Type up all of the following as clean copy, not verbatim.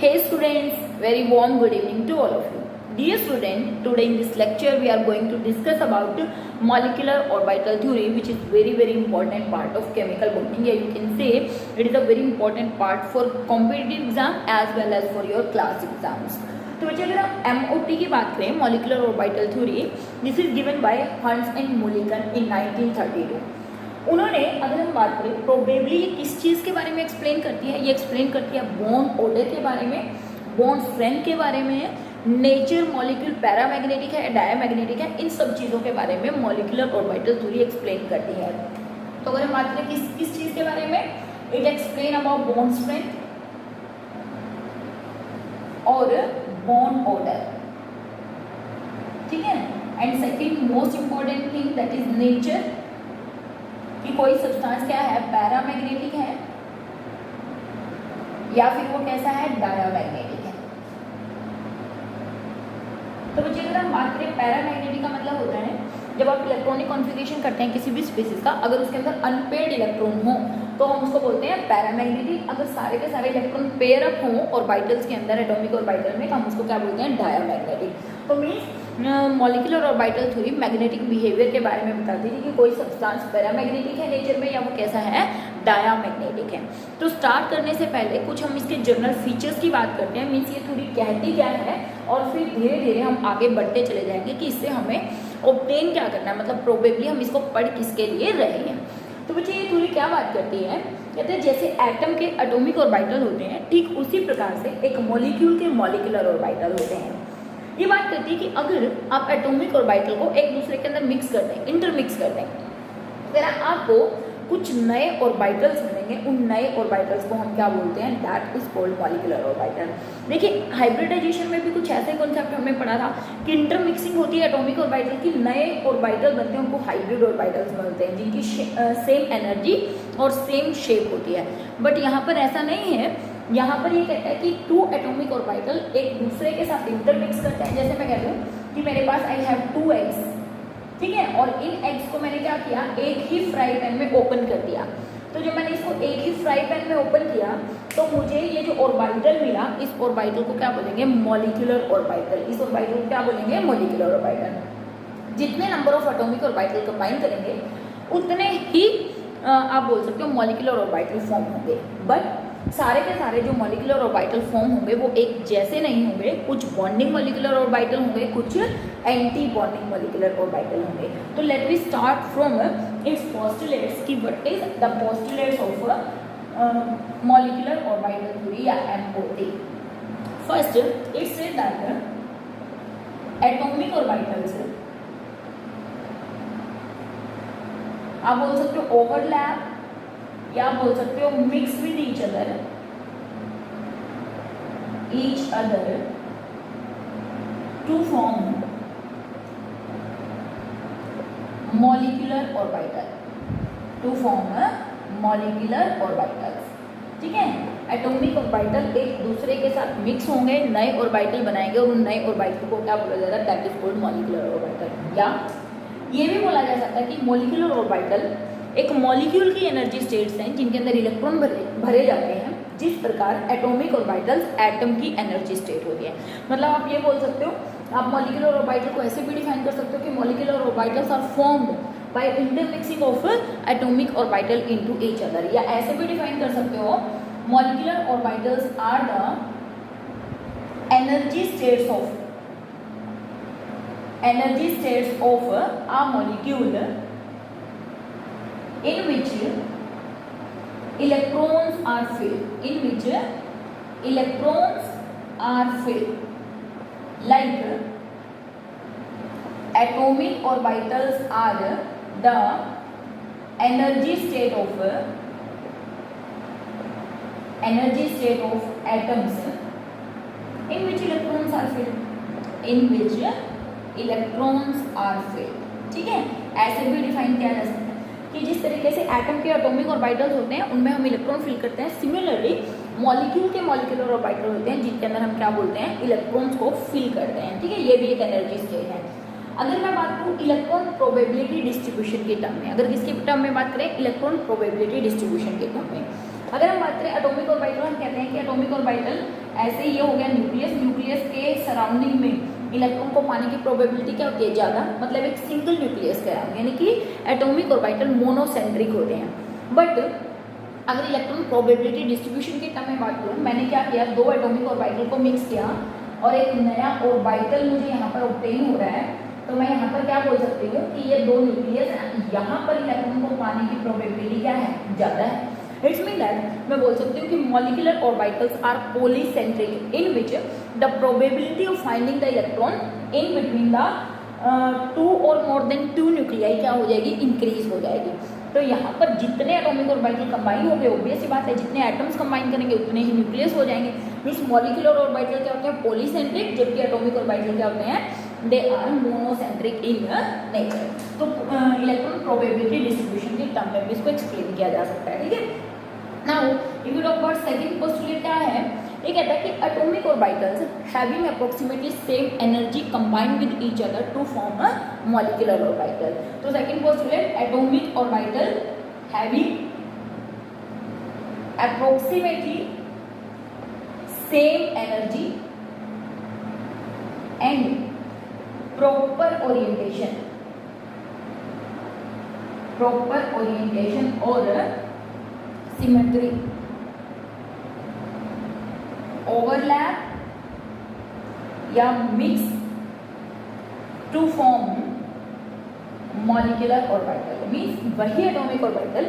Hey students, very warm good evening to all of you. Dear student, today in this lecture we are going to discuss about molecular orbital theory, which is very important part of chemical bonding. Yeah, you can say it is a very important part for competitive exam as well as for your class exams. तो बच्चे अगर हम MOT की बात करें, molecular orbital theory, this is given by Hans and Mulliken in 1932. उन्होंने अगर हम बात करें प्रोबेबली ये किस चीज़ के बारे में एक्सप्लेन करती है, ये एक्सप्लेन करती है बॉन्ड ऑर्डर के बारे में, बॉन्ड स्ट्रेंथ के बारे में, नेचर मॉलिक्यूल पैरामैग्नेटिक है डायमैग्नेटिक है, इन सब चीज़ों के बारे में मॉलिक्यूलर ऑर्बिटल थ्योरी एक्सप्लेन करती है. तो अगर हम बात करें किस चीज़ के बारे में, it explain about bond strength और बॉन्ड ऑर्डर. ठीक है. And second most important thing that is nature, कि कोई सब्सटेंस क्या है, पैरामैग्नेटिक है या फिर वो कैसा है, डायमैग्नेटिक है. तो बच्चे अगर हम बात करें पैरामैग्नेटिक का मतलब होता है जब आप इलेक्ट्रॉनिक कॉन्फ़िगरेशन करते हैं किसी भी स्पीसीज का, अगर उसके अंदर अनपेयर्ड इलेक्ट्रॉन हो तो हम उसको बोलते हैं पैरामैग्नेटिक. अगर सारे के सारे इलेक्ट्रॉन पेयर अप हों ऑर्बिटल्स के अंदर, एटॉमिक ऑर्बिटल में, तो हम उसको क्या बोलते हैं, डायमैग्नेटिक. तो means molecular orbital theory magnetic behaviour के बारे में बताती थी कि कोई सब्सटेंस पैरामैग्नेटिक है नेचर में या वो कैसा है, डायमैग्नेटिक है. तो स्टार्ट करने से पहले कुछ हम इसके जनरल फीचर्स की बात करते हैं, मीन्स ये थ्योरी कहती क्या है, और फिर धीरे धीरे हम आगे बढ़ते चले जाएंगे कि इससे हमें ऑब्टेन क्या करना है, मतलब प्रोबेबली हम इसको पढ़ किसके लिए रहे हैं. तो बच्चे ये थ्योरी क्या बात करती है, कहते हैं जैसे एटम के एटॉमिक ऑर्बिटल होते हैं ठीक उसी प्रकार से एक मॉलिक्यूल के मॉलिक्यूलर ऑर्बिटल होते हैं. ये बात करती है कि अगर आप एटॉमिक ऑर्बिटल को एक दूसरे के अंदर मिक्स कर दें, इंटरमिक्स कर दें, फिर आपको कुछ नए ऑर्बिटल्स मिलेंगे. उन नए ऑर्बिटल्स को हम क्या बोलते हैं, that is called molecular orbital. देखिए हाइब्रिडाइजेशन में भी कुछ ऐसे कॉन्सेप्ट हमने पढ़ा था कि इंटरमिक्सिंग होती है एटॉमिक ऑर्बिटल की, नए ऑर्बिटल बनते हैं, उनको हाइब्रिड ऑर्बिटल्स बनते हैं जिनकी सेम एनर्जी और सेम शेप होती है. बट यहाँ पर ऐसा नहीं है. यहाँ पर ये कहता है कि टू एटॉमिक ऑर्बिटल एक दूसरे के साथ इंटरमिक्स करते हैं. जैसे मैं कह दूँ कि मेरे पास आई हैव 2 एग्स, ठीक है, और इन एग्स को मैंने क्या किया, एक ही फ्राई पैन में ओपन कर दिया. तो जब मैंने इसको एक ही फ्राई पैन में ओपन किया तो मुझे ये जो ऑर्बिटल मिला, इस ऑर्बिटल को क्या बोलेंगे, मॉलिक्यूलर ऑर्बिटल. इस ऑर्बिटल को क्या बोलेंगे, मॉलिक्यूलर ऑर्बिटल. जितने number of atomic orbital combine करेंगे उतने ही आप बोल सकते हो मॉलिक्यूलर ऑर्बिटल फॉर्म होंगे. बट सारे के सारे जो मॉलिक्यूलर ऑर्बिटल फॉर्म होंगे वो एक जैसे नहीं होंगे. कुछ बॉन्डिंग मॉलिक्यूलर ऑर्बिटल होंगे, कुछ एंटी बॉन्डिंग मॉलिक्यूलर ऑर्बिटल होंगे. तो let we start from its postulates की what is the postulates of molecular orbital theory या MOT. First it said that atomic orbitals, आप बोल सकते हो ओवरलैप या आप बोल सकते हो mix with each other to form molecular orbital, to form molecular orbitals. ठीक है. एटॉमिक ऑर्बिटल एक दूसरे के साथ मिक्स होंगे, नए ऑर्बिटल बनाएंगे और उन नए ऑर्बिटल को क्या बोला जाता है, that is called molecular orbital. या ये भी बोला जा सकता है कि मॉलिक्यूलर ऑर्बिटल एक मॉलिक्यूल की एनर्जी स्टेट्स हैं जिनके अंदर इलेक्ट्रॉन भरे जाते हैं, जिस प्रकार एटॉमिक ऑर्बिटल्स एटम की एनर्जी स्टेट होती है. मतलब आप ये बोल सकते हो, आप मॉलिक्यूलर ऑर्बिटल को ऐसे भी डिफाइन कर सकते हो कि molecular orbitals are formed by intermixing of atomic orbital into each other. या ऐसे भी डिफाइन कर सकते हो, molecular orbitals are the energy states of a molecule in which electrons are filled, like atomic orbitals are the energy state of atoms in which electrons are filled. ठीक है. ऐसे भी डिफाइन किया जा सकता है कि जिस तरीके से एटम के एटॉमिक ऑर्बिटल्स होते हैं उनमें हम इलेक्ट्रॉन फिल करते हैं, सिमिलरली मॉलिक्यूल के मॉलिक्यूलर ऑर्बिटल होते हैं जिनके अंदर हम क्या बोलते हैं, इलेक्ट्रॉन्स को फिल करते हैं. ठीक है. ये भी एक एनर्जी स्टेट है. अगर मैं बात करूँ इलेक्ट्रॉन प्रोबेबिलिटी डिस्ट्रीब्यूशन के टर्म में, अगर किसके टर्म में बात करें, इलेक्ट्रॉन प्रोबेबिलिटी डिस्ट्रीब्यूशन के टर्म में, अगर हम बात करें एटॉमिक ऑर्बिटल, हम कहते हैं कि एटॉमिक ऑर्बिटल ऐसे ये हो गया न्यूक्लियस। न्यूक्लियस के सराउंडिंग में इलेक्ट्रॉन को पाने की प्रोबेबिलिटी क्या होती है, ज़्यादा, मतलब एक सिंगल न्यूक्लियस का यानी कि एटॉमिक ऑर्बिटल मोनोसेंट्रिक होते हैं। बट अगर इलेक्ट्रॉन प्रोबेबिलिटी डिस्ट्रीब्यूशन की टर्म में बात करूँ, मैंने क्या किया, दो एटॉमिक ऑर्बिटल को मिक्स किया और एक नया ऑर्बिटल मुझे यहाँ पर ऑब्टेन हो रहा है, तो मैं यहाँ पर क्या बोल सकती हूँ कि ये दो न्यूक्लियस हैं, यहाँ पर इलेक्ट्रॉन को पाने की प्रोबेबिलिटी क्या है, ज़्यादा है। इट्स मीन दैट मैं बोल सकती हूँ कि molecular orbitals are polycentric in which the probability of finding the electron in between the two और मोर देन टू न्यूक्लियाई क्या हो जाएगी, इंक्रीज हो जाएगी। तो यहाँ पर जितने एटॉमिक ऑर्बिटल कंबाइन हो गए, ऑब्वियस सी बात है जितने एटम्स कंबाइन करेंगे उतने ही न्यूक्लियस हो जाएंगे। मीन्स मॉलिक्यूलर ऑर्बिटल क्या होते हैं, पॉलीसेंट्रिक, जबकि एटॉमिक ऑर्बिटल क्या होते हैं, they are monocentric in nature. तो इलेक्ट्रॉन प्रोबेबिलिटी डिस्ट्रीब्यूशन के टर्म में भी इसको एक्सप्लेन किया जा सकता है, ठीक है। Now if you talk about second postulate क्या है, ये कहता है कि atomic orbitals having approximately same energy combined with each other to form a molecular orbital. तो second postulate, atomic orbital having approximately same energy and proper orientation और symmetry overlap या mix to form molecular orbital. Means वही atomic orbital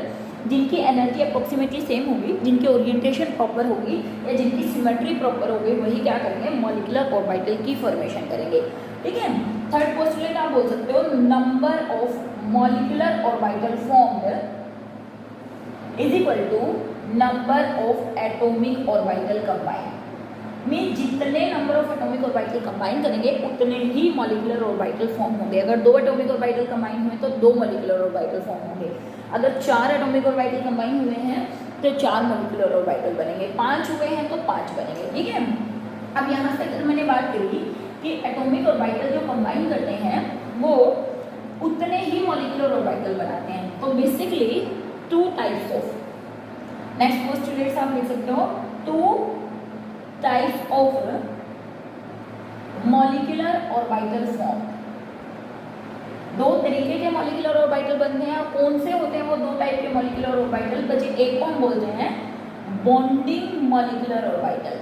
जिनकी energy approximately same होगी, जिनकी orientation proper होगी या जिनकी सिमेट्री प्रॉपर होगी, वही क्या करेंगे, मॉलिक्यूलर ऑर्बिटल की फॉर्मेशन करेंगे, ठीक है। थर्ड पोस्टुलेट आप बोल सकते हो, number of molecular orbital formed is equal to number of atomic orbital combined. Mean जितने number of atomic orbital combine करेंगे उतने ही मॉलिक्यूलर ऑर्बिटल फॉर्म होंगे। अगर दो एटॉमिक ऑर्बिटल कंबाइन हुए तो दो मॉलिक्यूलर ऑर्बिटल फॉर्म होंगे। अगर चार एटॉमिक ऑर्बिटल कंबाइन हुए हैं तो चार मॉलिक्यूलर ऑर्बिटल बनेंगे, पांच हुए हैं तो पांच बनेंगे, ठीक है। अब यहाँ से अगर मैंने बात करी कि एटॉमिक ऑर्बिटल जो कंबाइन करते हैं वो उतने ही मॉलिक्यूलर ऑर्बिटल बनाते हैं। तो basically two types of, next postulates आप लिख सकते हो, two types of molecular orbital form. दो तरीके के मॉलिक्यूलर ऑर्बिटल बनते हैं। कौन से होते हैं वो दो टाइप के मॉलिक्यूलर ऑर्बिटल बचे, एक को हम बोलते हैं बॉन्डिंग मॉलिक्यूलर ऑर्बिटल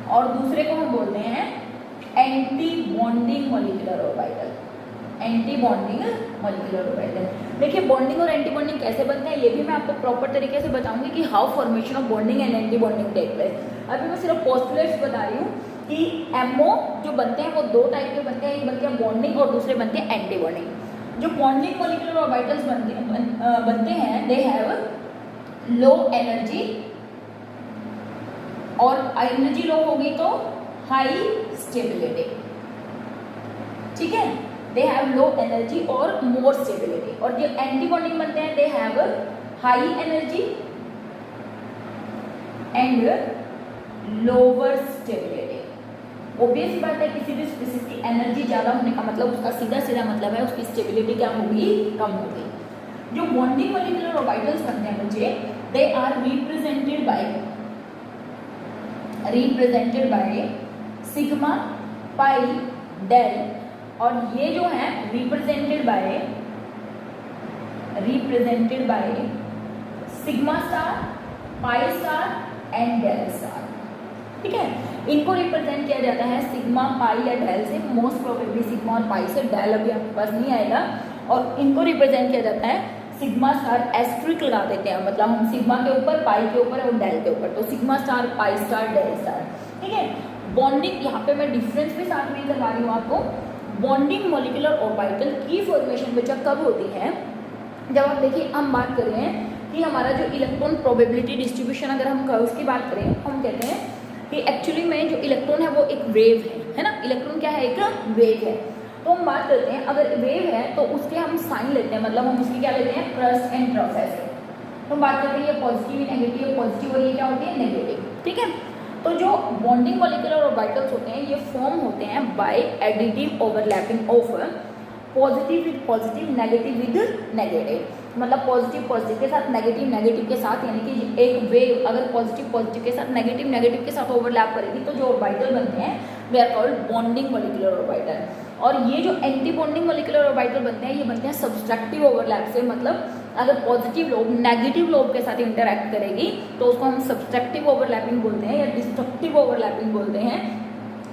और दूसरे को हम बोलते हैं anti bonding molecular orbital. Anti bonding molecular orbital, देखिए बॉन्डिंग और एंटी बॉन्डिंग कैसे बनते हैं ये भी मैं आपको प्रॉपर तरीके से बताऊंगी कि how formation of bonding and anti bonding take place. अभी मैं सिर्फ पोस्टुलेट्स बता रही हूँ कि एमओ जो बनते हैं वो दो टाइप के बनते हैं, एक बनते हैं बॉन्डिंग और दूसरे बनते हैं एंटी बॉन्डिंग। जो बॉन्डिंग मॉलिक्यूलर ऑर्बिटल्स बनते हैं दे हैव लो एनर्जी, और एनर्जी लो होगी तो हाई स्टेबिलिटी, ठीक है। दे हैव लो एनर्जी और मोर स्टेबिलिटी। और जो एंटी बॉन्डिंग बनते हैं they have high energy and lower stability. Obvious बात है किसी भी स्पीशीज की एनर्जी ज्यादा होने का मतलब उसका सीधा सीधा मतलब है उसकी स्टेबिलिटी क्या होगी, कम होगी। जो बॉन्डिंग मॉलिक्यूलर ऑर्बिटल्स बनते हैं बच्चे, they are represented by sigma, pi, del, और ये जो है represented by sigma star, pi star and del star, ठीक है। इनको रिप्रेजेंट किया जाता है सिग्मा, पाई या डेल से। मोस्ट प्रोबेबली सिग्मा और पाई से, डेल अभी आपके पास नहीं आएगा। और इनको रिप्रेजेंट किया जाता है सिग्मा स्टार, एस्ट्रिक लगा देते हैं, मतलब हम सिग्मा के ऊपर, पाई के ऊपर और डेल के ऊपर, तो sigma star, pi star, del star, ठीक है। बॉन्डिंग, यहाँ पे मैं डिफरेंस भी साथ में करवा रही हूँ आपको। बॉन्डिंग मॉलिक्यूलर ऑर्बिटल की फॉर्मेशन बच्चा कब होती है, जब आप देखिए हम बात कर रहे हैं कि हमारा जो इलेक्ट्रॉन प्रोबेबिलिटी डिस्ट्रीब्यूशन अगर हम उसकी बात करें, हम कहते हैं कि एक्चुअली में जो इलेक्ट्रॉन है वो एक वेव है ना। इलेक्ट्रॉन क्या है, एक वेव है। तो हम बात करते हैं अगर वेव है तो उसके हम साइन लेते हैं, मतलब हम उसकी क्या लेते हैं, प्लस एंड ट्रफ ऐसे। तो हम बात करते हैं ये पॉजिटिव नेगेटिव, पॉजिटिव और ये क्या होती है, नेगेटिव, ठीक है। तो जो बॉन्डिंग मॉलिक्यूलर ऑर्बिटल्स होते हैं ये फॉर्म होते हैं by additive overlapping of positive with positive, negative with negative. मतलब पॉजिटिव पॉजिटिव के साथ, नेगेटिव नेगेटिव के साथ, यानी कि एक वेव अगर पॉजिटिव पॉजिटिव के साथ, नेगेटिव नेगेटिव के साथ ओवरलैप करेगी तो जो ऑर्बिटल बनते हैं वे are called bonding molecular orbital. और ये जो एंटी बॉन्डिंग मॉलिक्यूलर ऑर्बिटल बनते हैं ये बनते हैं सब्सट्रैक्टिव ओवरलैप से, मतलब अगर पॉजिटिव लोब नेगेटिव लोब के साथ इंटरैक्ट करेगी तो उसको हम सब्सट्रैक्टिव ओवरलैपिंग बोलते हैं, या डिस्ट्रक्टिव ओवरलैपिंग बोलते हैं,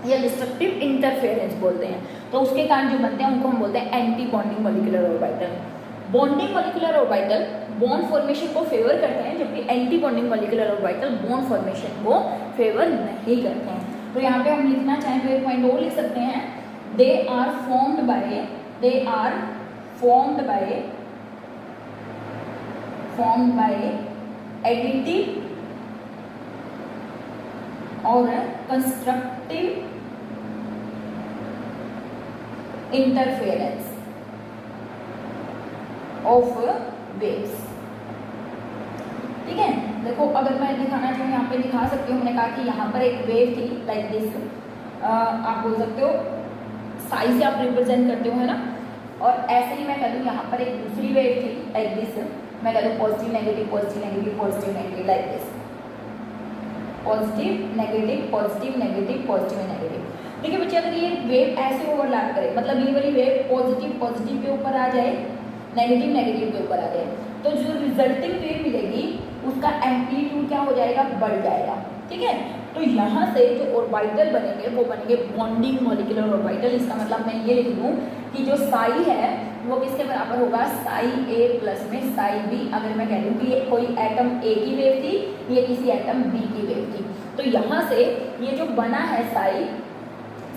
या डिस्ट्रक्टिव इंटरफेरेंस बोलते हैं। तो उसके कारण जो बनते हैं उनको हम बोलते हैं anti bonding molecular orbital. Bonding molecular orbital bond formation को फेवर करते हैं, जबकि anti bonding molecular orbital bond formation को फेवर नहीं करते हैं। तो यहाँ पे हम लिखना चाहें तो एक पॉइंट और लिख सकते हैं, they are formed by additive और कंस्ट्रक्टिव इंटरफेरेंस ऑफ वेव्स। ठीक है, देखो अगर मैं दिखाना चाहूँ यहाँ पे दिखा सकती हूँ। मैंने कहा कि यहाँ पर एक वेव थी लाइक दिस, आप बोल सकते हो साइज से आप रिप्रेजेंट करते हो, है ना। और ऐसे ही मैं कह दूँ यहाँ पर एक दूसरी वेव थी लाइक दिस, मैं कह दूँ positive negative positive negative positive negative like this, positive negative positive negative positive negative. देखिए बच्चे, अगर ये वेव ऐसे ओवरलैप करे, मतलब ये वाली वेव पॉजिटिव पॉजिटिव के ऊपर आ जाए, नेगेटिव नेगेटिव के ऊपर आ जाए, तो जो रिजल्टिंग वेव मिलेगी उसका एम्पलीट्यूड क्या हो जाएगा, बढ़ जाएगा। ठीक है, तो यहाँ से जो ऑर्बिटल बनेंगे वो बनेंगे बॉन्डिंग मॉलिक्यूलर ऑर्बिटल। इसका मतलब मैं ये लिख दूँ कि जो साई है वो किसके बराबर होगा, साई ए प्लस में साई बी। अगर मैं कह दूँ कि ये कोई एटम ए की वेव थी, ये किसी एटम बी की वेव थी, तो यहाँ से ये जो बना है साई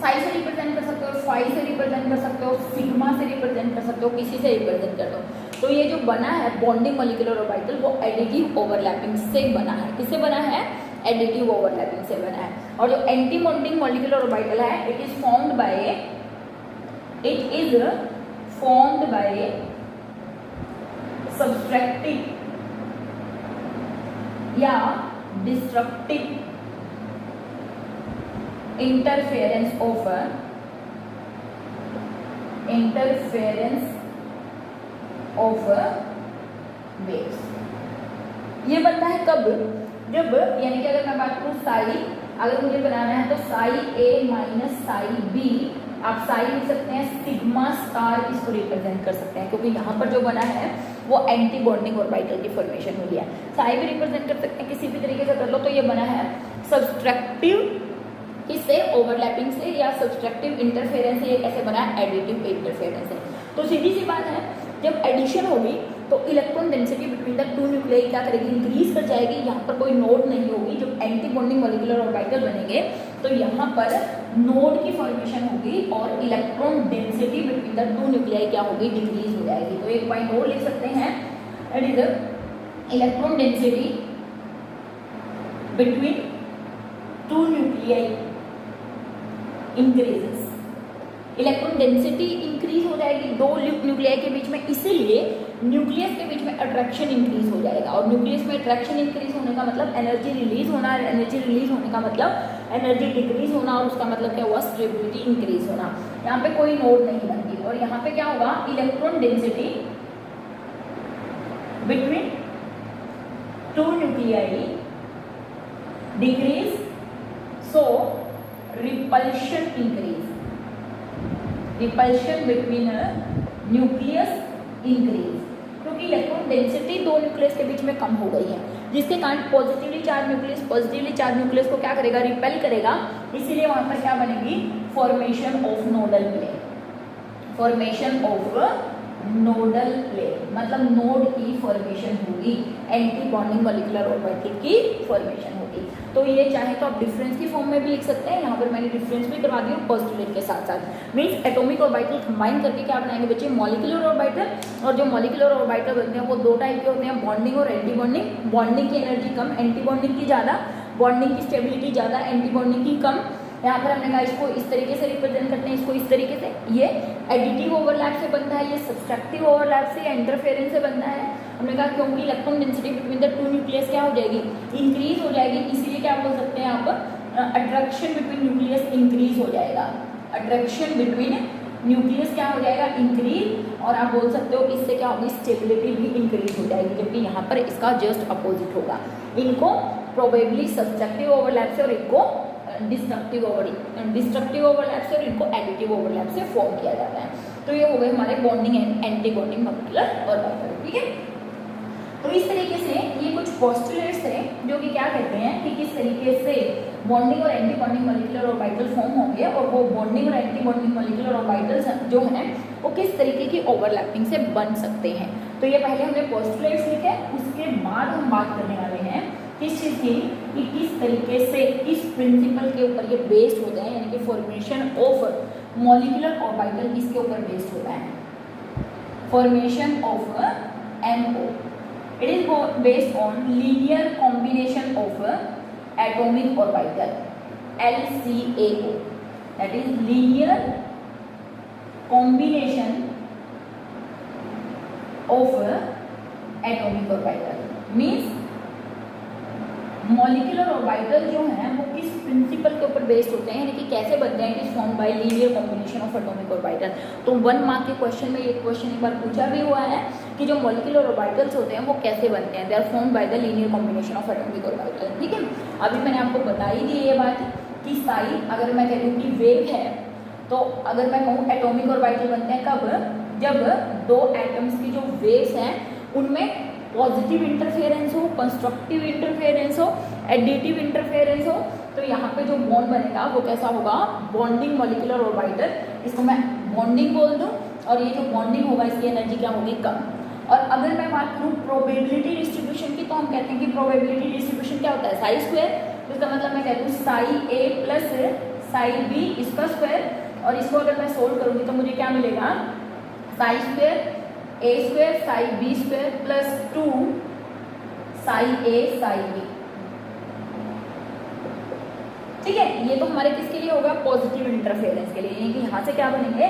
से रिप्रेजेंट कर सकते हो, फाई से रिप्रेजेंट कर सकते हो, सिग्मा से रिप्रेजेंट कर सकते हो, किसी से रिप्रेजेंट कर दो। तो ये जो बना है बॉन्डिंग मॉलिक्यूलर ऑर्बिटल वो एडिटिव ओवरलैपिंग से बना है। किससे बना है, एडिटिव ओवरलैपिंग से बना है। और जो एंटी बॉन्डिंग मॉलिक्यूलर ऑर्बिटल है it is formed by subtractive या डिस्ट्रक्टिव interference of waves। ये बनता है कब, जब यानी कि अगर मैं बात करूँ साई, अगर मुझे बनाना है तो साई ए माइनस साई बी, आप साई लिख सकते हैं, सिग्मा स्टार इसको रिप्रेजेंट कर सकते हैं, क्योंकि यहाँ पर जो बना है वो एंटी बॉन्डिंग ऑर्बिटल की फॉर्मेशन हुई है। साई भी रिप्रेजेंट कर सकते हैं, किसी भी तरीके से कर लो। तो ये बना है सब्सट्रैक्टिव इससे ओवरलैपिंग से या सब्सट्रैक्टिव इंटरफेरेंस से। ये कैसे बना है, एडिटिव इंटरफेरेंस से। तो सीधी सी बात है, जब एडिशन होगी तो electron density between the two nuclei क्या करेगी, इंक्रीज कर जाएगी। यहाँ पर कोई नोड नहीं होगी। जब एंटी बॉन्डिंग मॉलिक्यूलर ऑर्बिटल बनेंगे तो यहाँ पर नोड की फॉर्मेशन होगी और electron density between the two nuclei क्या होगी, डिक्रीज हो जाएगी। तो एक पॉइंट और लिख सकते हैं, that is electron density between two nuclei increases. Electron density increase हो जाएगी दो न्यूक्लियाई के बीच में, इसीलिए न्यूक्लियस के बीच में अट्रैक्शन इंक्रीज हो जाएगा। और न्यूक्लियस में अट्रैक्शन इंक्रीज होने का मतलब एनर्जी रिलीज होना, एनर्जी रिलीज होने का मतलब एनर्जी डिक्रीज होना, और उसका मतलब क्या हुआ, स्टेबिलिटी इंक्रीज होना। यहाँ पे कोई नोड नहीं बनती और यहाँ पे क्या होगा, electron density between two nuclei decrease, so repulsion increase, repulsion between nucleus increase, क्योंकि इलेक्ट्रॉन डेंसिटी दो न्यूक्लियस के बीच में कम हो गई है, जिसके कारण पॉजिटिवली चार्ज न्यूक्लियस को क्या करेगा, रिपेल करेगा। इसीलिए वहां पर क्या बनेगी, formation of nodal plane, formation of nodal plane, मतलब नोड की फॉर्मेशन होगी, एंटी बॉन्डिंग मॉलिक्यूलर ऑर्बिटल की फॉर्मेशन होगी। तो ये चाहे तो आप डिफरेंस की फॉर्म में भी लिख सकते हैं। यहाँ पर मैंने डिफरेंस भी करवा दी पोस्टुलेट के साथ साथ। मीन्स एटॉमिक ऑर्बिटल कंबाइन करके क्या बनाएंगे बच्चे, मॉलिक्यूलर ऑर्बिटल। और जो मॉलिक्यूलर ऑर्बिटल बनते हैं वो दो टाइप के होते हैं, बॉन्डिंग और एंटी बॉन्डिंग। बॉन्डिंग की एनर्जी कम, एंटी बॉन्डिंग की ज़्यादा, बॉन्डिंग की स्टेबिलिटी ज़्यादा, एंटी बॉन्डिंग की कम। यहाँ पर हमने कहा इसको इस तरीके से रिप्रेजेंट करते हैं, इसको इस तरीके से। ये एडिटिव ओवरलैप से बनता है, ये सब्सट्रैक्टिव ओवरलैप से या इंटरफेरेंस से बनता है। हमने कहा क्योंकि electron density between the to nucleus क्या हो जाएगी, इंक्रीज हो जाएगी, इसीलिए क्या बोल सकते हैं आप, अट्रैक्शन बिटवीन न्यूक्लियस इंक्रीज हो जाएगा, अट्रैक्शन बिटवीन न्यूक्लियस क्या हो जाएगा, इंक्रीज, और आप बोल सकते हो इससे क्या होगी, स्टेबिलिटी भी इंक्रीज हो जाएगी, जबकि यहाँ पर इसका जस्ट अपोजिट होगा। इनको प्रोबेबली सब्सट्रैक्टिव ओवरलैप से और इनको डिस्ट्रक्टिव ओवरलैप से और इनको एडिटिव ओवरलैप से फॉर्म किया जाता है। तो ये हो गए हमारे bonding and anti bonding molecular orbital, ठीक है। तो इस तरीके से ये कुछ पोस्टुलेट्स हैं जो कि क्या कहते हैं कि किस तरीके से बॉन्डिंग और anti bonding molecular orbital form होंगे, और वो बॉन्डिंग और एंटी बॉन्डिंग मॉलिक्यूलर ऑर्बिटल्स जो हैं वो किस तरीके की ओवरलैपिंग से बन सकते हैं। तो ये पहले हमने पोस्टुलेट्स लिखे, उसके बाद हम बात करने वाले हैं किस चीज़ की, कि किस तरीके से किस प्रिंसिपल के ऊपर ये बेस्ड होते हैं, यानी कि फॉर्मेशन ऑफ मॉलिक्यूलर ऑर्बिटल किसके ऊपर बेस्ड होता है, formation of MO। It is based on linear combination of atomic orbital, LCAO, that is linear combination of atomic orbital, means molecular orbital जो हैं वो किस प्रिंसिपल के ऊपर बेस्ड होते हैं, यानी कि कैसे बनते हैं, is form by linear combination of atomic orbital. तो 1 मार्क के क्वेश्चन में ये क्वेश्चन एक बार पूछा भी हुआ है कि जो मॉलिक्यूलर ऑर्बिटल्स होते हैं वो कैसे बनते हैं, they are form by the linear combination of atomic orbital, ठीक है। अभी मैंने आपको बता ही दी ये बात कि साई अगर मैं कह दूँ कि वेव है, तो अगर मैं कहूँ एटॉमिक ऑर्बिटल बनते हैं कब, जब 2 एटम्स की जो वेव्स हैं उनमें पॉजिटिव इंटरफेरेंस हो, कंस्ट्रक्टिव इंटरफेरेंस हो, एडिटिव इंटरफेरेंस हो, तो यहाँ पे जो बॉन्ड बनेगा वो कैसा होगा, बॉन्डिंग मॉलिक्यूलर ऑर्बिटल, इसको मैं बॉन्डिंग बोल दूँ, और ये जो बॉन्डिंग होगा इसकी एनर्जी क्या होगी, कम। और अगर मैं बात करूँ प्रोबेबिलिटी डिस्ट्रीब्यूशन की, तो हम कहते हैं कि प्रोबेबिलिटी डिस्ट्रीब्यूशन क्या होता है, साई स्क्वायर। तो इसका मतलब मैं कहती हूँ Sai A plus psi B इसका स्क्वायर, और इसको अगर मैं सोल्व करूँगी तो मुझे क्या मिलेगा, Sai square A square Sai B square plus 2 Sai A Sai B, ठीक है। ये तो हमारे किसके लिए होगा, पॉजिटिव इंटरफेरेंस के लिए, यानी कि यहाँ से क्या बनेंगे,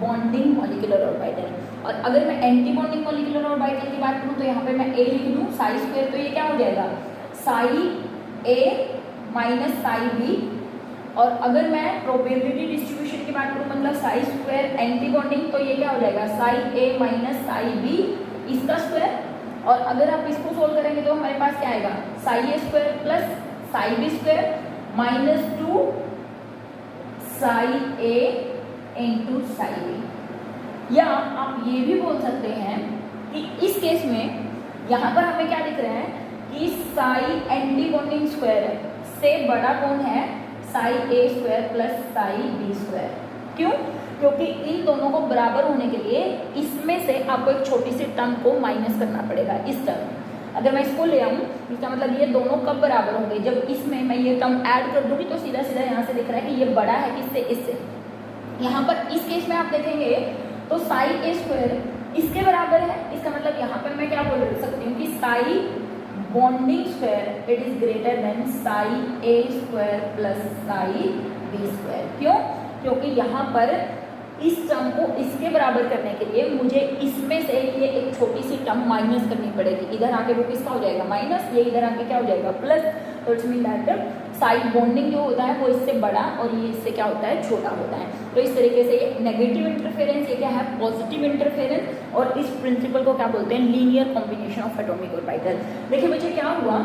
बॉन्डिंग मॉलिक्यूलर ऑर्बिटल। और अगर मैं एंटी बॉन्डिंग मॉलिक्यूलर ऑर्बिटल की बात करूँ तो यहाँ पे मैं A लिख दूँ साई स्क्वायर, तो ये क्या हो जाएगा, Sai A minus psi B। और अगर मैं प्रोबेबिलिटी डिस्ट्रीब्यूशन की बात करूँ, मतलब साई स्क्वायर एंटी बॉन्डिंग, तो ये क्या हो जाएगा, Sai A minus psi B इसका स्क्वायर। और अगर आप इसको सोल्व करेंगे तो हमारे पास क्या आएगा, Sai A square plus psi B square minus 2 Sai A into Sai B। या आप ये भी बोल सकते हैं कि इस केस में यहाँ पर हमें क्या दिख रहा है कि साई एंटी बॉन्डिंग स्क्वायर से बड़ा कौन है, Sai A square plus psi B square. क्यों, क्योंकि इन दोनों को बराबर होने के लिए इसमें से आपको एक छोटी सी टर्म को माइनस करना पड़ेगा, इस टर्म। अगर मैं इसको ले आऊँ, इसका मतलब ये दोनों कब बराबर होंगे, जब इसमें मैं ये टर्म ऐड कर दूंगी, तो सीधा सीधा यहाँ से दिख रहा है कि ये बड़ा है किससे, इससे। यहाँ पर इस केस में आप देखेंगे तो साई A स्क्वायर इसके बराबर है, इसका मतलब यहाँ पर मैं क्या बोल सकती हूँ कि Sai bonding square it is greater than Sai A square plus psi B square. क्यों, क्योंकि यहाँ पर इस टर्म को इसके बराबर करने के लिए मुझे इसमें से ये एक छोटी सी टर्म माइनस करनी पड़ेगी, इधर आके वो किसका हो जाएगा, माइनस, ये इधर आके क्या हो जाएगा, प्लस। तो it's mean that side bonding जो होता है वो इससे बड़ा और ये इससे क्या होता है, छोटा होता है। तो इस तरीके से ये नेगेटिव इंटरफेरेंस, ये क्या है, पॉजिटिव इंटरफेरेंस, और इस प्रिंसिपल को क्या बोलते हैं, linear combination of atomic orbital. देखिए बच्चे क्या हुआ,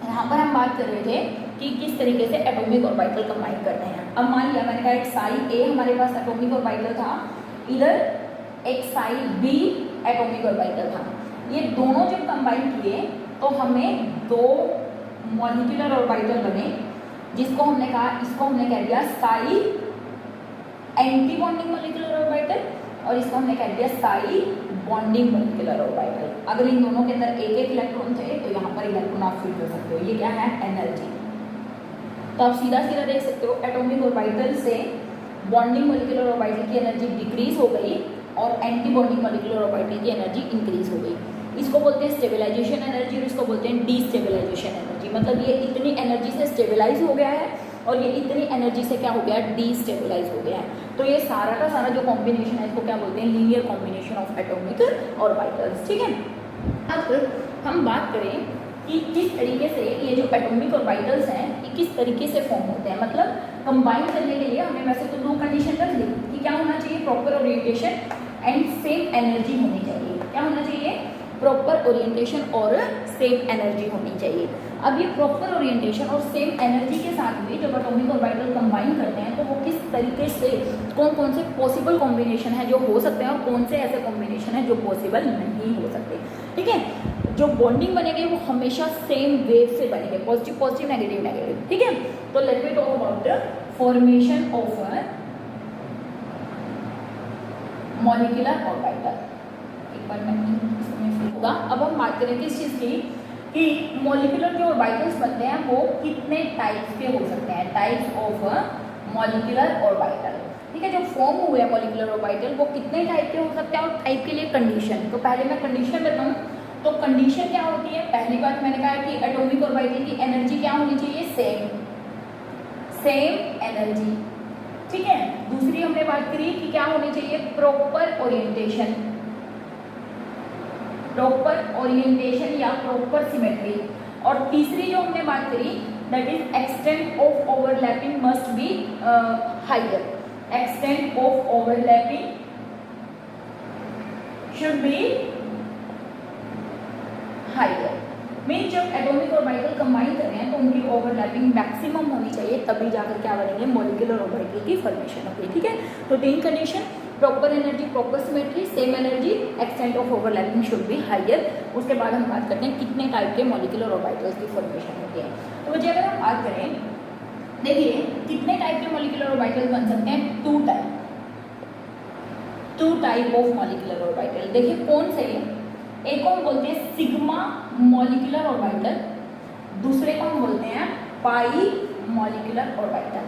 यहाँ पर हम बात कर रहे थे कि किस तरीके से एटॉमिक ऑर्बिटल कंबाइन करते हैं। अब मान लिया मैंने कहा एक साई A हमारे पास एटॉमिक ऑर्बिटल था, इधर एक साई B एटॉमिक ऑर्बिटल था। ये दोनों जब कंबाइन किए तो हमें 2 मॉलिक्यूलर ऑर्बिटल बने, जिसको हमने कहा, इसको हमने कह दिया Sai anti bonding molecular orbital, और इसको हमने कह दिया साई बॉन्डिंग मॉलिक्यूलर ऑर्बिटल। अगर इन दोनों के अंदर एक एक इलेक्ट्रॉन थे तो यहाँ पर इलेक्ट्रॉन आप फील कर सकते हो, ये क्या है, एनर्जी। तो आप सीधा सीधा देख सकते हो एटॉमिक ऑर्बिटल से बॉन्डिंग मॉलिक्यूलर ऑर्बिटल की एनर्जी डिक्रीज हो गई और एंटी बॉन्डिंग मॉलिक्यूलर ऑर्बिटल की एनर्जी इंक्रीज हो गई। इसको बोलते हैं स्टेबलाइजेशन एनर्जी और इसको बोलते हैं डीस्टेबलाइजेशन एनर्जी। मतलब ये इतनी एनर्जी से स्टेबलाइज हो गया है और ये इतनी एनर्जी से क्या हो गया, डीस्टेबलाइज हो गया है। तो ये सारा का सारा जो कॉम्बिनेशन है इसको क्या बोलते हैं, linear combination of atomic orbitals. ठीक है, अब हम बात करें कि किस तरीके से ये जो एटॉमिक ऑर्बिटल्स हैं किस तरीके से फॉर्म होते हैं। मतलब कंबाइन करने के लिए हमें वैसे तो 2 कंडीशन रख दी कि क्या होना चाहिए, proper orientation and same energy होनी चाहिए। क्या होना चाहिए, प्रॉपर ओरिएंटेशन और सेम एनर्जी होनी चाहिए। अब ये प्रॉपर ओरिएंटेशन और सेम एनर्जी के साथ भी जब एटॉमिक ऑर्बिटल कंबाइन करते हैं तो वो किस तरीके से, कौन कौन से पॉसिबल कॉम्बिनेशन है जो हो सकते हैं और कौन से ऐसे कॉम्बिनेशन है जो पॉसिबल नहीं हो सकते। ठीक है, जो बॉन्डिंग बनेंगे वो हमेशा सेम वेव से बनेंगे, पॉजिटिव पॉजिटिव नेगेटिव नेगेटिव। ठीक है, तो let me talk about the formation of molecular orbital. एक बार मैं होगा, अब हम बात करेंगे इस चीज़ की कि मॉलिक्यूलर जो ऑर्बिटल्स बनते हैं वो कितने टाइप्स के हो सकते हैं, टाइप्स ऑफ मॉलिक्यूलर ऑर्बिटल। ठीक है, जो फॉर्म हुए हैं मॉलिक्यूलर ऑर्बिटल वो कितने टाइप के हो सकते हैं और टाइप के लिए कंडीशन। तो पहले मैं कंडीशन बताऊं तो कंडीशन क्या होती है, पहली बात मैंने कहा कि एटॉमिक ऑर्बिटल की एनर्जी क्या होनी चाहिए, सेम एनर्जी। ठीक है, दूसरी हमने बात करी कि क्या होनी चाहिए, प्रॉपर ओरिएंटेशन या प्रॉपर सिमेट्री। और तीसरी जो हमने बात करी that is extent of overlapping must be higher, extent of overlapping should be higher. Mean जब एटॉमिक ऑर्बिटल कंबाइन कर रहे हैं तो उनकी ओवरलैपिंग मैक्सिमम होनी चाहिए, तभी जाकर क्या बनेंगे, मॉलिक्यूलर ऑर्बिटल की फॉर्मेशन होगी। ठीक है, तो 3 condition, proper energy, proper symmetry, same energy, extent of overlapping should be higher. उसके बाद हम बात करते हैं कितने टाइप के मॉलिक्यूलर ऑर्बिटल्स की फॉर्मेशन होती है। तो बच्चे अगर हम बात करें, देखिए कितने टाइप के मॉलिक्यूलर ऑर्बिटल्स बन सकते हैं, 2 टाइप ऑफ मॉलिक्यूलर ऑर्बिटल। देखिए कौन से हैं, एक को हम बोलते हैं सिग्मा मॉलिक्यूलर ऑर्बिटल, दूसरे को हम बोलते हैं पाई मॉलिक्यूलर ऑर्बिटल।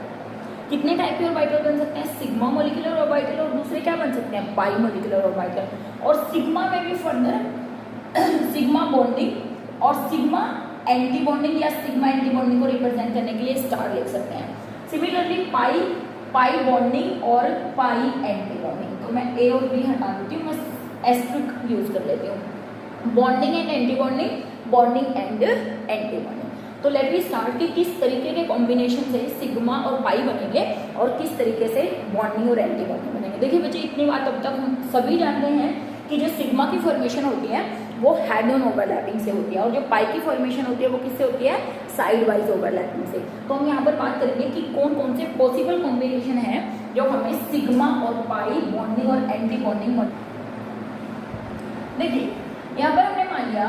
कितने टाइप के ऑर्बिटल बन सकते हैं, सिग्मा मॉलिक्यूलर ऑर्बिटल और दूसरे क्या बन सकते हैं, पाई मॉलिक्यूलर ऑर्बिटल। और सिग्मा में भी फर्दर सिग्मा बॉन्डिंग और सिग्मा एंटी बॉन्डिंग या सिग्मा एंटी बॉन्डिंग को रिप्रेजेंट करने के लिए स्टार लिख सकते हैं। सिमिलरली पाई बॉन्डिंग और पाई एंटी बॉन्डिंग, तो मैं ए और बी हटा देती हूँ, मैं एस्ट्रिक यूज कर लेती हूँ, bonding and anti bonding, bonding and anti bonding. तो लेट मी स्टार्ट कि किस तरीके के कॉम्बिनेशन से सिग्मा और पाई बनेंगे और किस तरीके से बॉन्डिंग और एंटी बॉन्डिंग बनेंगे। देखिए बच्चे इतनी बात अब तक हम सभी जानते हैं कि जो सिग्मा की फॉर्मेशन होती है वो हेड ऑन ओवरलैपिंग से होती है और जो पाई की फॉर्मेशन होती है वो किससे होती है, साइड वाइज ओवरलैपिंग से। तो हम यहाँ पर बात करेंगे कि कौन कौन से पॉसिबल कॉम्बिनेशन है जो हमें सिग्मा और पाई बॉन्डिंग और एंटी बॉन्डिंग। देखिए यहाँ पर हमने मान लिया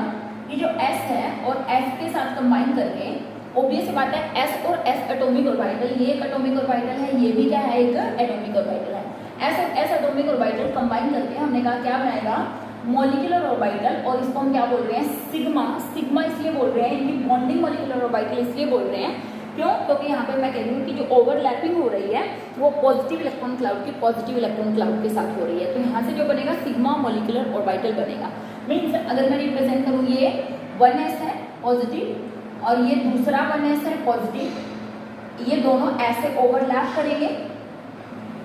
कि जो S है और S के साथ कंबाइन करके, ऑब्वियस बात है S और S एटॉमिक ऑर्बिटल, ये एक एटॉमिक ऑर्बिटल है, ये भी क्या है, एक एटॉमिक ऑर्बिटल है। S और S एटॉमिक ऑर्बिटल कंबाइन करके हमने कहा क्या बनाएगा, मॉलिक्यूलर ऑर्बिटल। और इसको हम क्या बोल रहे हैं, सिग्मा इसलिए बोल रहे हैं, इनकी बॉन्डिंग मॉलिक्यूलर ऑर्बिटल इसलिए बोल रहे हैं, क्यों, क्योंकि यहाँ पे मैं कह रही हूँ कि जो ओवरलैपिंग हो रही है वो पॉजिटिव इलेक्ट्रॉन क्लाउड की पॉजिटिव इलेक्ट्रॉन क्लाउड के साथ हो रही है। तो यहाँ से जो बनेगा सिग्मा मॉलिक्यूलर ऑर्बिटल बनेगा। मीन्स अगर मैं रिप्रेजेंट करूँ, ये 1s है पॉजिटिव और ये दूसरा 1s है पॉजिटिव, ये दोनों ऐसे ओवरलैप करेंगे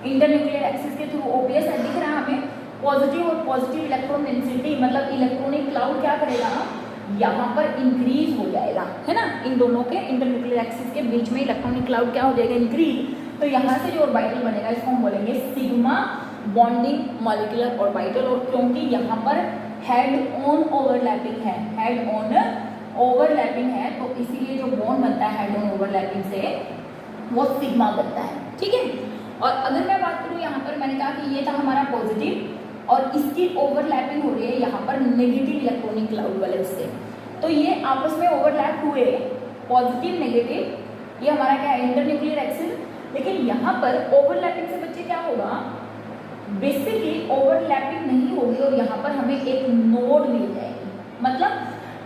इंटरन्यूक्लियर एक्सिस के थ्रू। ऑब्वियस है, दिख रहा है हमें, पॉजिटिव और पॉजिटिव इलेक्ट्रॉन डेंसिटी मतलब इलेक्ट्रॉनिक क्लाउड क्या करेगा, यहाँ पर इंक्रीज हो जाएगा, है ना। इन दोनों के इंटरन्यूक्लियर एक्सिस के बीच में इलेक्ट्रॉनिक क्लाउड क्या हो जाएगा, इंक्रीज। तो यहाँ से जो ऑर्बिटल बनेगा इसको हम बोलेंगे सिग्मा बॉन्डिंग मॉलिक्यूलर ऑर्बिटल। और क्योंकि यहाँ पर हेड ऑन ओवरलैपिंग है, हेड ऑन ओवरलैपिंग है, तो इसीलिए जो बॉन्ड बनता है हेड ऑन ओवरलैपिंग से वो सिग्मा बनता है। ठीक है, और अगर मैं बात करूँ यहाँ पर, मैंने कहा कि ये था हमारा पॉजिटिव और इसकी ओवरलैपिंग हो रही है यहाँ पर नेगेटिव इलेक्ट्रॉनिक क्लाउड वाले से। तो ये आपस में ओवरलैप हुए, पॉजिटिव नेगेटिव, ये हमारा क्या है, इंटरन्यूक्लियर एक्सिस। लेकिन यहाँ पर ओवरलैपिंग से बच्चे क्या होगा, बेसिकली ओवरलैपिंग नहीं होगी और यहाँ पर हमें एक नोड मिल जाएगी। मतलब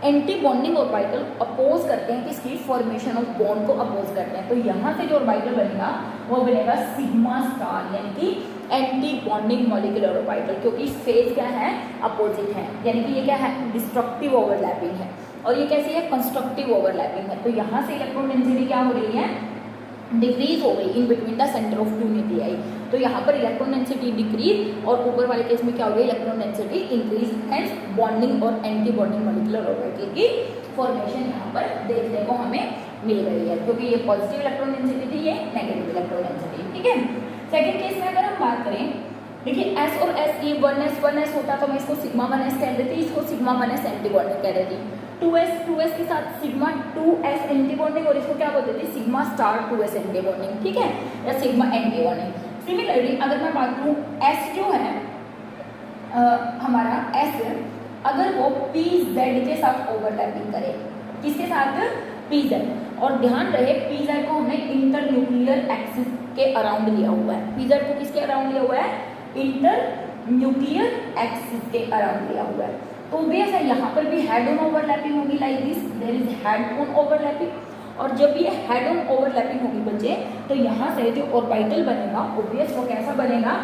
एंटी बॉन्डिंग ऑर्बिटल अपोज करते हैं, किसकी, फॉर्मेशन ऑफ बॉन्ड को अपोज करते हैं। तो यहाँ से जो ऑर्बिटल बनेगा वो बनेगा सिग्मा स्टार, यानी कि एंटी बॉन्डिंग मॉलिक्यूलर ऑर्बिटल, क्योंकि फेज क्या है, अपोजिट है, यानी कि ये क्या है, डिस्ट्रक्टिव ओवरलैपिंग है और ये कैसी है, कंस्ट्रक्टिव ओवरलैपिंग है। तो यहाँ से इलेक्ट्रॉन डेंसिटी क्या हो रही है, डिक्रीज हो गई इन between the centre of two nuclei. तो यहाँ पर इलेक्ट्रॉन डेंसिटी डिक्रीज और ऊपर वाले केस में क्या हो गई, electron density increase, and bonding और एंटी बॉन्डिंग मॉलिक्यूलर ऑर्बिटल की फॉर्मेशन यहाँ पर देखने को हमें मिल गई है, क्योंकि ये पॉजिटिव इलेक्ट्रॉन डेंसिटी थी, ये नेगेटिव इलेक्ट्रॉन डेंसिटी। ठीक है, सेकंड केस में अगर हम बात करें, देखिए S और S ये 1s होता तो मैं इसको सिग्मा 1s कह देती, इसको सिग्मा 1s एंटी बॉन्डिंग कह देती। 2s के साथ सिग्मा 2s एंटी बॉन्डिंग, और इसको क्या बोलते थे, sigma star 2s anti bonding. ठीक है, या सिग्मा एंटी बॉन्डिंग। सिमिलरली अगर मैं बात करूँ S जो है हमारा S, अगर वो PZ के साथ ओवरलैपिंग करे, किसके साथ, PZ, और ध्यान रहे PZ को हमने इंटर न्यूक्लियर एक्सिस के अराउंड लिया हुआ है। PZ को किसके अराउंड लिया हुआ है, इंटर न्यूक्लियर एक्सिस के अराउंड लिया हुआ है। तो बेस है, यहाँ पर भी हेड ऑन ओवरलैपिंग होगी, like this there is head on overlapping. और जब ये हेड ऑन ओवरलैपिंग होगी बच्चे, तो यहाँ से जो ऑर्बिटल बनेगा ओब्वियस वो कैसा बनेगा,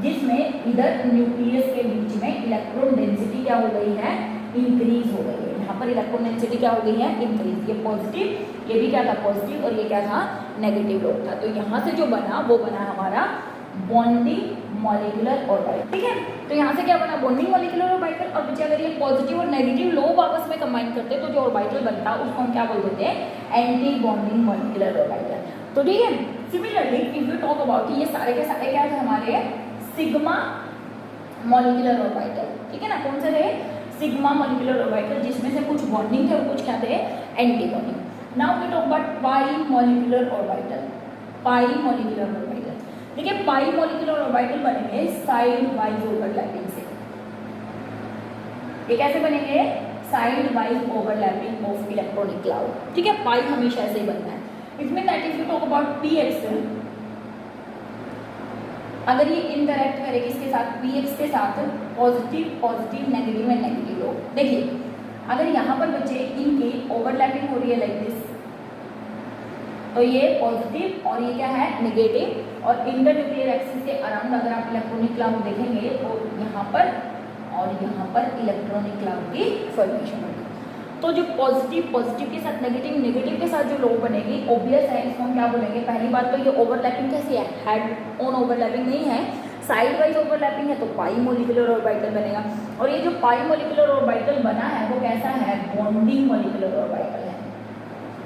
जिसमें इधर न्यूक्लियस के बीच में इलेक्ट्रॉन डेंसिटी क्या हो गई है, इंक्रीज हो गई है। यहाँ पर इलेक्ट्रॉन डेंसिटी क्या हो गई है, इंक्रीज। ये पॉजिटिव, ये भी क्या था, पॉजिटिव, और ये क्या था, नेगेटिव लोड था। तो यहाँ से जो बना वो बना हमारा बॉन्डिंग मॉलिक्यूलर ऑर्बिटल। ठीक है, तो यहाँ से क्या बना, बॉन्डिंग मॉलिक्यूलर ऑर्बिटल। और बच्चे अगर ये पॉजिटिव और नेगेटिव लोब आपस में कंबाइन करते तो जो ऑर्बिटल बनता उसको हम क्या बोल देते हैं, एंटी बॉन्डिंग मॉलिक्यूलर ऑर्बिटल। तो ठीक है, similarly if you talk about, ये सारे के सारे क्या थे हमारे, सिग्मा मॉलिक्यूलर ऑर्बिटल। ठीक है ना, कौन से थे, सिग्मा मॉलिक्यूलर ऑर्बिटल, जिसमें से कुछ बॉन्डिंग थे और कुछ क्या थे, anti bonding. Now we talk about pi molecular orbital. Pi molecular orbital, देखिए पाई मॉलिक्यूलर ऑर्बिटल बनेंगे साइड वाइज ओवरलैपिंग से। ये कैसे बनेंगे, side wise overlapping of electronic cloud. ठीक है, पाई हमेशा ऐसे ही बनता है। इसमें that if you talk about px, अगर ये इंटरैक्ट करे किसके साथ, px के साथ, positive positive negative and negative लोग। देखिए अगर यहाँ पर बच्चे इनकी ओवरलैपिंग हो रही है लाइक दिस, तो ये पॉजिटिव और ये क्या है, नेगेटिव, और इंटर न्यूक्लियर एक्सिस के अराउंड अगर आप इलेक्ट्रॉनिक क्लाउड देखेंगे तो यहाँ पर और यहाँ पर इलेक्ट्रॉनिक क्लाउड की फॉर्मेशन होगी। तो जो पॉजिटिव पॉजिटिव के साथ नेगेटिव, नेगेटिव के साथ जो लो बनेगी, ऑब्वियस है इसको हम क्या बोलेंगे, पहली बात तो ये ओवरलैपिंग कैसी है, हेड ऑन ओवरलैपिंग नहीं है, साइड वाइज ओवरलैपिंग है, तो पाई मॉलिक्यूलर ऑर्बिटल बनेगा। और ये जो पाई मॉलिक्यूलर ऑर्बिटल बना है वो कैसा है, बॉन्डिंग मॉलिक्यूलर ऑर्बिटल है।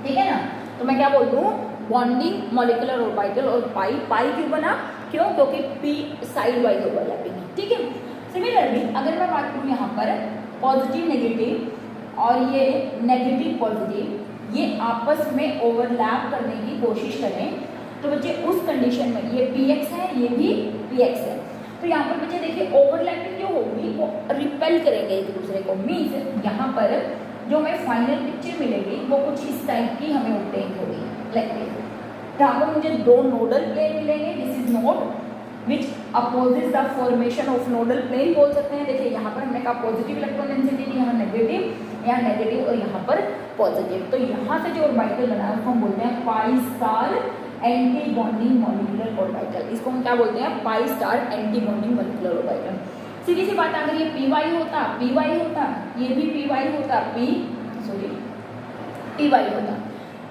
ठीक है ना, तो मैं क्या बोल दूँ, बॉन्डिंग मॉलिक्यूलर ऑर्बिटल। और पाई, पाई क्यों बना, क्यों, क्योंकि पी साइड वाइज ओवरलैपिंग है। ठीक है, सिमिलरली अगर मैं बात करूँ यहाँ पर पॉजिटिव नेगेटिव और ये नेगेटिव पॉजिटिव, ये आपस में ओवरलैप करने की कोशिश करें, तो बच्चे उस कंडीशन में ये px है, ये भी px है, तो यहाँ पर बच्चे देखिए ओवरलैपिंग जो होगी वो रिपेल करेंगे एक दूसरे को। मीन्स यहाँ पर जो हमें फाइनल पिक्चर मिलेगी वो कुछ इस टाइप की हमें ऑब्टेन होगी, लाइक दिस। यहाँ पर मुझे दो नोडल प्लेन मिलेंगे, this is node which opposite the formation of nodal plane बोल सकते हैं। देखिए यहाँ पर हमने कहा पॉजिटिव इलेक्ट्रॉन डेंसिटी, यहाँ नेगेटिव, यहाँ नेगेटिव और यहाँ पर पॉजिटिव। तो यहाँ से जो ऑर्बिटल बना है उसको हम बोलते हैं pi star anti bonding molecular orbital. इसको हम क्या बोलते हैं, pi star anti bonding molecular orbital. सीधी सी बात, अगर ये py होता, ये भी py होता, py होता,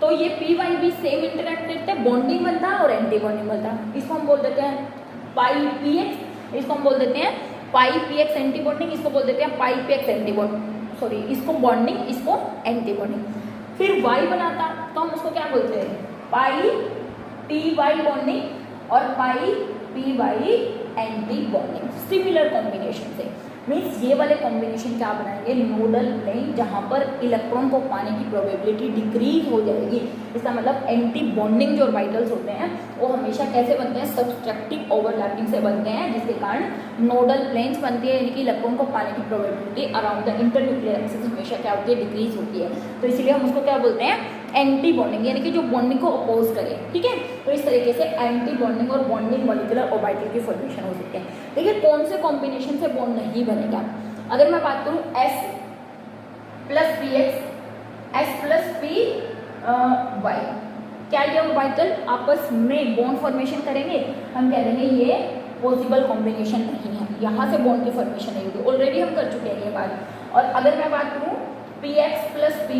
तो ये py भी सेम इंटरैक्ट करते हैं, बॉन्डिंग बनता और एंटी बॉन्डिंग बनता। इसको हम बोल देते हैं पाई px, इसको हम बोल देते हैं पाई px एंटी बॉन्डिंग, इसको बोल देते हैं पाई px एंटी बॉन्डिंग, इसको बॉन्डिंग, इसको एंटी बॉन्डिंग। फिर y बनाता तो हम उसको क्या बोलते हैं, पाई py बॉन्डिंग और पाई py anti bonding. Similar combination से मीन्स ये वाले कॉम्बिनेशन क्या बनाएंगे, नोडल प्लेन, जहाँ पर इलेक्ट्रॉन को पाने की प्रोबेबिलिटी डिक्रीज हो जाएगी। इसका मतलब एंटी बॉन्डिंग जो ऑर्बिटल्स होते हैं वो हमेशा कैसे बनते हैं, सब्सट्रैक्टिव ओवरलैपिंग से बनते हैं, जिसके कारण नोडल प्लेन्स बनती है, यानी कि इलेक्ट्रॉन को पाने की probability around the internuclear axis हमेशा क्या होती है, डिक्रीज होती है। तो इसलिए हम उसको क्या बोलते हैं, एंटी बॉन्डिंग, यानी कि जो बॉन्डिंग को अपोज करे। ठीक है, तो इस तरीके से एंटी बॉन्डिंग और बॉन्डिंग मॉलिक्यूलर ऑर्बिटल की फॉर्मेशन हो सकती है। देखिए कौन से कॉम्बिनेशन से बॉन्ड नहीं बनेगा, अगर मैं बात करूं S plus px, S plus py, क्या ये ऑर्बिटल आपस में बॉन्ड फॉर्मेशन करेंगे, हम कह देंगे ये पॉसिबल कॉम्बिनेशन नहीं है, यहाँ से बॉन्ड की फॉर्मेशन नहीं होगी, ऑलरेडी हम कर चुके हैं ये बात। और अगर मैं बात करूँ px प्लस py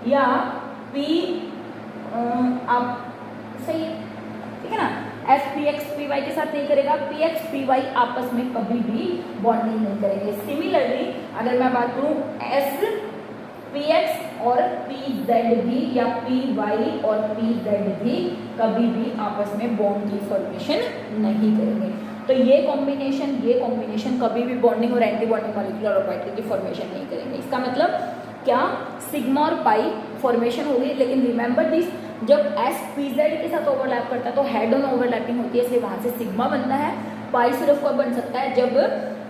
या p आप सही है, ठीक है ना, S px py के साथ नहीं करेगा, px py आपस में कभी भी बॉन्डिंग नहीं करेंगे। सिमिलरली अगर मैं बात करूँ S px और PZ भी या PY और PZ भी कभी भी आपस में बॉन्ड की फॉर्मेशन नहीं करेंगे। तो ये कॉम्बिनेशन कभी भी बॉन्डिंग और एंटी बॉन्डिंग मॉलिक्यूलर ऑर्बिटल की फॉर्मेशन नहीं करेंगे। इसका मतलब क्या, सिग्मा और पाई फॉर्मेशन होगी, लेकिन रिमेंबर दिस, जब S PZ के साथ ओवरलैप करता है तो हेड ऑन ओवरलैपिंग होती है, इसलिए वहां से सिग्मा बनता है। पाई सिर्फ कब बन सकता है, जब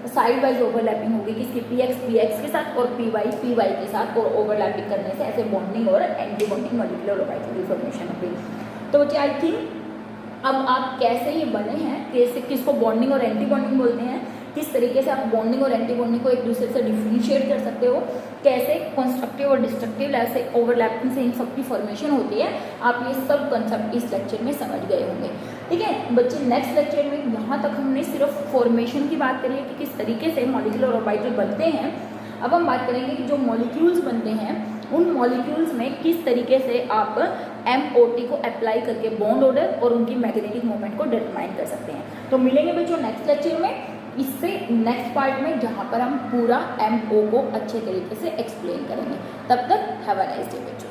साइड वाइज ओवरलैपिंग होगी किसकी, PX के साथ और PY के साथ, और ओवरलैपिंग करने से ऐसे बॉन्डिंग और एंटी बॉन्डिंग मॉलिक्यूलर ऑर्बिटल की फॉर्मेशन होगी। तो बच्चे आई थिंक अब आप कैसे ये बने हैं, कैसे किसको बॉन्डिंग और एंटी बॉन्डिंग बोलते हैं, किस तरीके से आप बॉन्डिंग और एंटी बॉन्डिंग को एक दूसरे से डिफरेंशिएट कर सकते हो, कैसे कंस्ट्रक्टिव और डिस्ट्रक्टिव ऐसे ओवरलैपिंग से इन सब की फॉर्मेशन होती है, आप ये सब कंसेप्ट इस लेक्चर में समझ गए होंगे। ठीक है बच्चे, नेक्स्ट लेक्चर में यहाँ तक हमने सिर्फ फॉर्मेशन की बात करी है कि किस तरीके से मॉलिक्यूलर ऑर्बिटल बनते हैं। अब हम बात करेंगे कि जो मॉलिक्यूल्स बनते हैं उन मॉलिक्यूल्स में किस तरीके से आप MOT को अप्लाई करके बॉन्ड ऑर्डर और उनकी मैग्नेटिक मोमेंट को डिटरमाइन कर सकते हैं। तो मिलेंगे बच्चों नेक्स्ट लेक्चर में, इससे नेक्स्ट पार्ट में, जहाँ पर हम पूरा MO को अच्छे तरीके से एक्सप्लेन करेंगे। तब तक हैव अ नाइस डे बच्चों।